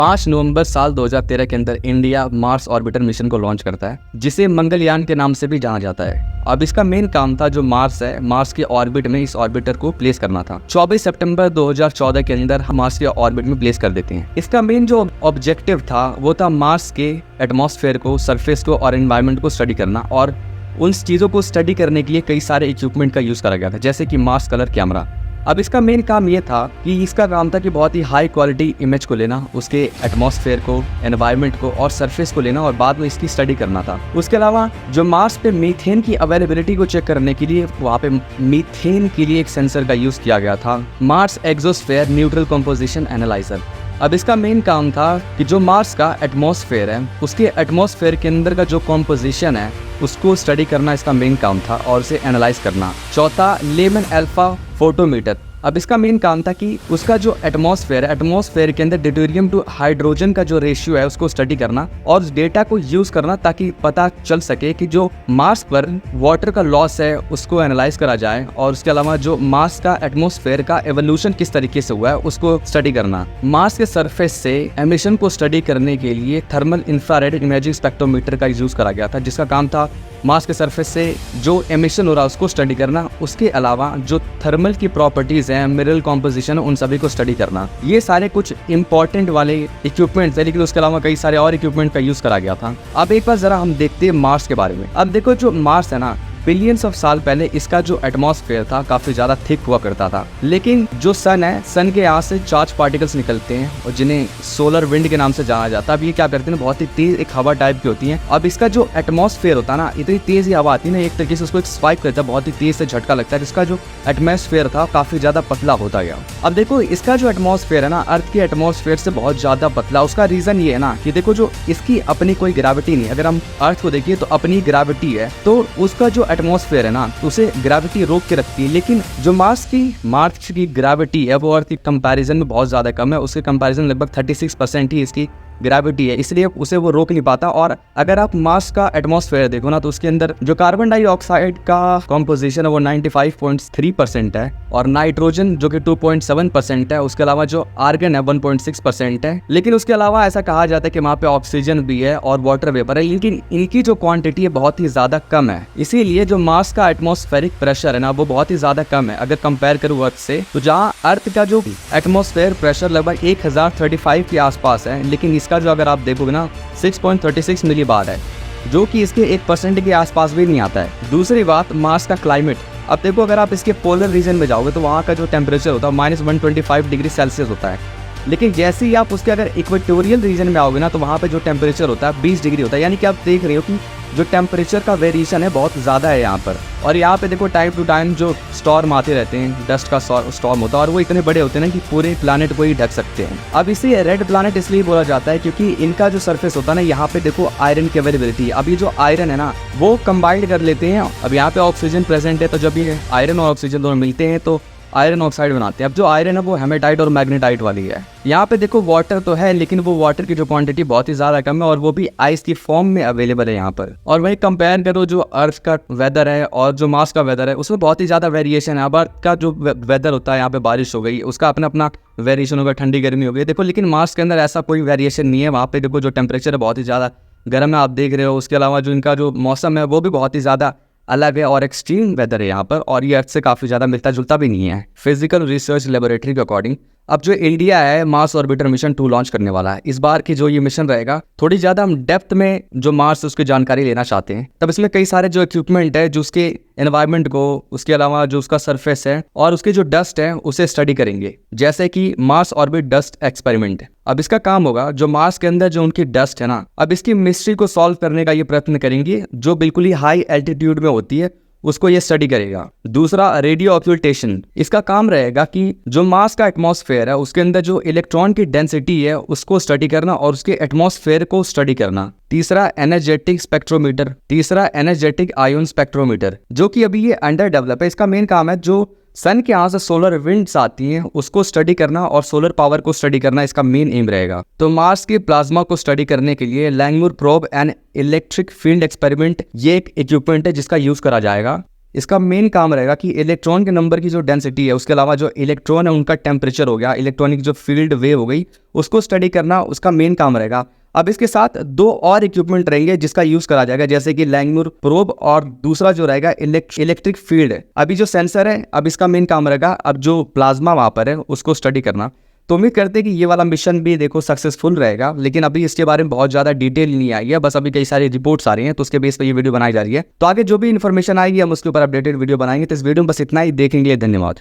5 नवंबर साल 2013 के अंदर इंडिया मार्स ऑर्बिटर मिशन को लॉन्च करता है, जिसे मंगलयान के नाम से भी जाना जाता है। अब इसका मेन काम था जो मार्स है, मार्स के ऑर्बिट में इस ऑर्बिटर को प्लेस करना था। 24 सितंबर 2014 के अंदर हम मार्स के ऑर्बिट में प्लेस कर देते हैं। इसका मेन जो ऑब्जेक्टिव था वो था मार्स के एटमॉस्फेयर को, सरफेस को और एनवायरनमेंट को स्टडी करना, और उन चीज़ों को स्टडी करने के लिए कई सारे इक्विपमेंट का यूज़ करा गया था, जैसे कि मार्स कलर कैमरा। अब इसका मेन काम ये था कि इसका काम था कि बहुत ही हाई क्वालिटी इमेज को लेना, उसके एटमॉस्फेयर को, एनवायरनमेंट को और सरफेस को लेना और बाद में इसकी स्टडी करना था। उसके अलावा जो मार्स पे मीथेन की अवेलेबिलिटी को चेक करने के लिए वहाँ पे मीथेन के लिए एक सेंसर का यूज़ किया गया था, Mars exosphere neutral composition analyser. अब इसका मेन काम था कि जो मार्स का एटमॉस्फेयर है, उसके एटमॉस्फेयर के अंदर का जो कॉम्पोजिशन है उसको स्टडी करना इसका मेन काम था और उसे एनालाइज करना। चौथा, लेमन अल्फा फोटोमीटर। अब इसका मेन काम था कि उसका जो एटमॉस्फेयर के अंदर ड्यूटेरियम टू हाइड्रोजन का जो रेशियो है उसको स्टडी करना और उस डेटा को यूज करना ताकि पता चल सके कि जो मार्स पर वाटर का लॉस है उसको एनालाइज करा जाए, और उसके अलावा जो मार्स का एटमॉस्फेयर का एवोल्यूशन किस तरीके से हुआ है उसको स्टडी करना। मार्स के सरफेस से एमिशन को स्टडी करने के लिए थर्मल इंफ्रारेड इमेजिंग स्पेक्ट्रोमीटर का यूज करा गया था, जिसका काम था मार्स के सरफेस से जो एमिशन हो रहा है उसको स्टडी करना। उसके अलावा जो थर्मल की प्रॉपर्टीज हैं, मिनरल कॉम्पोजिशन, उन सभी को स्टडी करना। ये सारे कुछ इंपॉर्टेंट वाले इक्विपमेंट्स है, लेकिन उसके अलावा कई सारे और इक्विपमेंट का यूज करा गया था। अब एक बार जरा हम देखते हैं मार्स के बारे में। अब देखो, जो मार्स है ना, बिलियंस ऑफ साल पहले इसका जो एटमॉस्फेयर था काफी ज्यादा थिक हुआ करता था, लेकिन जो सन है, सन के यहाँ से चार्ज पार्टिकल्स निकलते हैं और जिन्हें सोलर विंड के नाम से जाना जाता है। अब ये क्या करते हैं, बहुत ही तेज एक हवा टाइप की होती है। अब इसका जो एटमॉस्फेयर होता है ना, इतनी तेज ही हवा आती है ना, एक तरीके से उसको एक स्वाइप करता है, बहुत ही तेज से झटका लगता है, जिसका जो एटमॉस्फेयर था काफी ज्यादा पतला होता गया। अब देखो, इसका जो एटमॉस्फेयर है ना, अर्थ के एटमॉस्फेयर से बहुत ज्यादा पतला। उसका रीजन ये है ना कि देखो, जो इसकी अपनी कोई ग्रेविटी नहीं है। अगर हम अर्थ को देखिए तो अपनी ग्रेविटी है, तो उसका जो एटमॉस्फेयर है ना, उसे ग्रेविटी रोक के रखती है। लेकिन जो मार्स की ग्रेविटी है वो अर्थ के कंपैरिजन में बहुत ज्यादा कम है। उसके कंपैरिजन लगभग 36% ही इसकी ग्रेविटी है, इसलिए उसे वो रोक नहीं पाता। और अगर आप मार्स का एटमॉस्फेयर देखो ना, तो उसके अंदर जो कार्बन डाइऑक्साइड का कॉम्पोजिशन है वो 95.3% है, और नाइट्रोजन जो कि 2.7% है। उसके अलावा जो आर्गन है 1.6% है। लेकिन उसके अलावा ऐसा कहा जाता है कि वहाँ पे ऑक्सीजन भी है और वाटर वेपर है, लेकिन इनकी जो क्वांटिटी है बहुत ही ज्यादा कम है। इसीलिए जो मार्स का एटमॉस्फेरिक प्रेशर है ना, वो बहुत ही ज्यादा कम है अगर कंपेयर करूँ अर्थ से। तो जहाँ अर्थ का जो एटमॉस्फेयर प्रेशर लगभग 1035 के आसपास है, लेकिन इसका जो अगर आप देखोगे ना 6.36 मिलीबार है, जो कि इसके 1% के आसपास भी नहीं आता है। दूसरी बात, मार्स का क्लाइमेट। अब देखो, अगर आप इसके पोलर रीजन में जाओगे तो वहाँ का जो टेम्परेचर होता है -125 डिग्री सेल्सियस होता है, लेकिन जैसे ही आप उसके अगर इक्वेटोरियल रीजन में आओगे ना, तो वहाँ पे जो टेम्परेचर होता है 20 डिग्री होता है। यानी कि आप देख रहे हो कि जो टेम्परेचर का वेरिएशन है बहुत ज़्यादा है यहाँ पर। और यहाँ पे देखो, टाइम टू टाइम जो स्टॉर्म आते रहते हैं, डस्ट का स्टॉर्म होता है, और वो इतने बड़े होते हैं ना कि पूरे प्लानट को ही ढक सकते हैं। अब इसे रेड प्लानट इसलिए बोला जाता है क्योंकि इनका जो सरफेस होता है ना, यहाँ पे देखो आयरन की अवेलेबिलिटी है। अब ये जो आयरन है ना, वो कंबाइंड कर लेते हैं। अब यहाँ पे ऑक्सीजन प्रेजेंट है, तो जब ये आयरन और ऑक्सीजन दोनों मिलते हैं तो आयरन ऑक्साइड बनाते हैं। अब जो आयरन है वो हेमेटाइट और मैग्नेटाइट वाली है। यहाँ पे देखो, वाटर तो है, लेकिन वो वाटर की जो क्वांटिटी बहुत ही ज्यादा कम है, और वो भी आइस की फॉर्म में अवेलेबल है यहाँ पर। और वही कंपेयर करो जो अर्थ का वेदर है और जो मार्स का वेदर है, उसमें बहुत ही ज्यादा वेरिएशन है। अब अर्थ का जो वेदर होता है, यहाँ पे बारिश हो गई, उसका अपना अपना वेरिएशन होगा, ठंडी गर्मी हो गई। देखो, लेकिन मार्स के अंदर ऐसा कोई वेरिएशन नहीं है। वहाँ पे देखो, जो टेम्परेचर है बहुत ही ज्यादा गर्म है, आप देख रहे हो। उसके अलावा जो इनका जो मौसम है वो भी बहुत ही ज्यादा अलग है और एक्सट्रीम वेदर है यहाँ पर, और ये अर्थ से काफी ज्यादा मिलता जुलता भी नहीं है। फिजिकल रिसर्च लेबोरेटरी के अकॉर्डिंग अब जो इंडिया है मार्स ऑर्बिटर मिशन 2 लॉन्च करने वाला है। इस बार की जो ये मिशन रहेगा, थोड़ी ज्यादा हम डेप्थ में जो मार्स उसकी जानकारी लेना चाहते हैं। तब इसमें कई सारे जो इक्विपमेंट है, जो उसके एनवायरनमेंट को, उसके अलावा जो उसका सरफेस है और उसके जो डस्ट है, उसे स्टडी करेंगे, जैसे कि मार्स ऑर्बिट डस्ट एक्सपेरिमेंट। अब इसका काम होगा, जो मार्स के अंदर जो उनकी डस्ट है ना, अब इसकी मिस्ट्री को सॉल्व करने का ये प्रयत्न करेंगे, जो बिल्कुल ही हाई एल्टीट्यूड में होती है उसको ये स्टडी करेगा। दूसरा, रेडियो ऑक्यूल्टेशन। इसका काम रहेगा कि जो मार्स का एटमॉस्फेयर है उसके अंदर जो इलेक्ट्रॉन की डेंसिटी है उसको स्टडी करना और उसके एटमॉस्फेयर को स्टडी करना। तीसरा, एनर्जेटिक आयन स्पेक्ट्रोमीटर, जो कि अभी ये अंडर डेवलप है। इसका मेन काम है जो सन के यहाँ से सोलर विंड्स आती हैं उसको स्टडी करना और सोलर पावर को स्टडी करना, इसका मेन एम रहेगा। तो मार्स की प्लाज्मा को स्टडी करने के लिए Langmuir probe and electric field experiment ये एक इक्विपमेंट है जिसका यूज करा जाएगा। इसका मेन काम रहेगा कि इलेक्ट्रॉन के नंबर की जो डेंसिटी है, उसके अलावा जो इलेक्ट्रॉन है उनका टेम्परेचर हो गया, इलेक्ट्रॉनिक जो फील्ड वेव हो गई, उसको स्टडी करना उसका मेन काम रहेगा। अब इसके साथ दो और इक्विपमेंट रहेंगे जिसका यूज करा जाएगा, जैसे कि लैंगमुर प्रोब और दूसरा जो रहेगा इलेक्ट्रिक फील्ड। अभी जो सेंसर है, अब इसका मेन काम रहेगा अब जो प्लाज्मा वहां पर है उसको स्टडी करना। तो उम्मीद करते हैं कि ये वाला मिशन भी देखो सक्सेसफुल रहेगा, लेकिन अभी इसके बारे में बहुत ज़्यादा डिटेल नहीं आई है, बस अभी कई सारी रिपोर्ट्स आ रही हैं, तो उसके बेस पर ये वीडियो बनाई जा रही है। तो आगे जो भी इन्फॉर्मेशन आएगी हम उसके ऊपर अपडेटेड वीडियो बनाएंगे। तो इस वीडियो में बस इतना ही, देखने के लिए धन्यवाद।